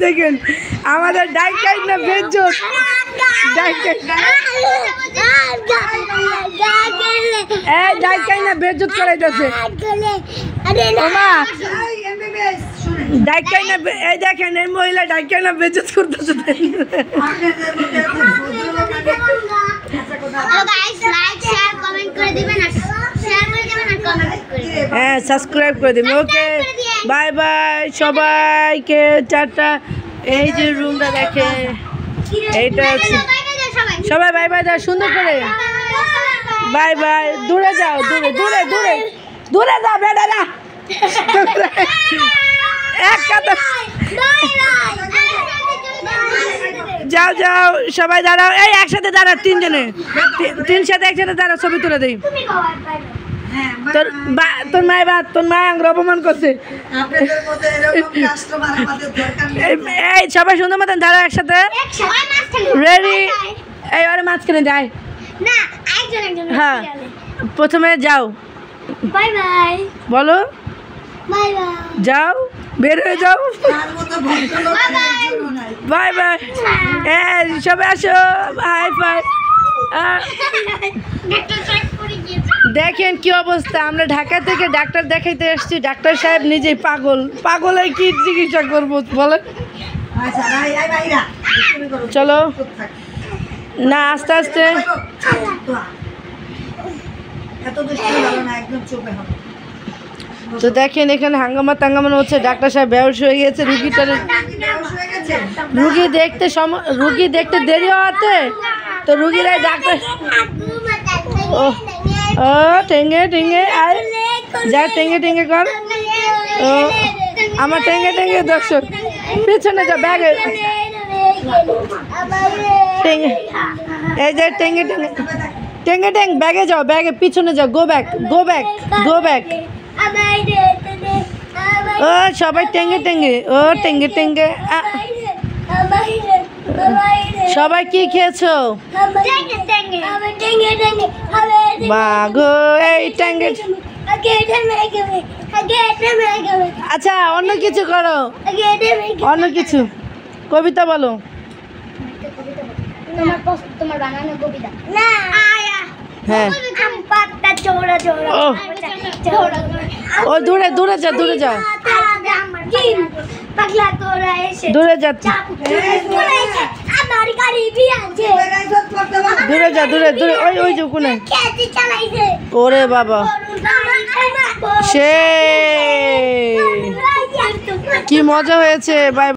দেখেন আমাদের ডাইকাই না বেজ্জত ডাইকাই না বেজ্জত করাইতেছে ওমা ডাইকাই না এই দেখেন এই মহিলা ডাইকাই না বেজ্জত করতেছে হ্যাঁ সাবস্ক্রাইব করে দিবেন ওকে বাই বাই সবাইকে টাটা এই যে রুমটা দেখে এইটা সবাই বাই বাই দাও সুন্দর করে বাই বাই দূরে যাও দূরে দূরে দূরে দূরে যাও বেটারা এক কথা যাও যাও সবাই দাঁড়াও এই একসাথে দাঁড়াও তিনজনে তিন সাথে একসাথে দাঁড়াও ছবি তুলে দিই তোর মায় আঙ্গুর অপমান করছে এই সবাই সুন্দর মতন দাঁড়াও একসাথে রেডি এই ওরে মাঝখানে যাই হ্যাঁ প্রথমে যাও বলো যাও বের হয়ে যাও বাই বাই সবাই আসো হাই ফাই দেখেন কি অবস্থা আমরা ঢাকা থেকে ডাক্তার দেখাইতে এসেছি ডাক্তার সাহেব নিজেই পাগলের কি চিকিৎসা করবো বলেন চলো না আস্তে আস্তে তো দেখেন এখানে হাঙ্গামা টাঙ্গামানো হচ্ছে ডাক্তার সাহেব বেহুশ হয়ে গেছে রুগী দেখতে দেরি হওয়াতে তো রুগীরা ডাক্তার ও টেঙ্গে টেঙ্গে আর যা টেঙ্গে টেঙ্গে কর ও আমার টেঙ্গে টেঙ্গে দর্শক পিছনে যা ব্যাগে টেঙ্গে এই যে টেঙ্গে টেঙ্গে টেঙ্গে টেং ব্যাগে যাও ব্যাগে পিছনে যাও go back go back go back ও সবাই টেঙ্গে টেঙ্গে ও টেঙ্গে টেঙ্গে সবাই কি খেয়েছো বাগো এই টেঙ্গে আচ্ছা অন্য কিছু করো অন্য কিছু কবিতা বলো তোমার বানানো কবিতা না হ্যাঁ ও দূরে দূরে যা দূরে যা দূরে যা দূরে যা দূরে দূরে ওই যে কোনে ওরে বাবা সে কি মজা হয়েছে বাই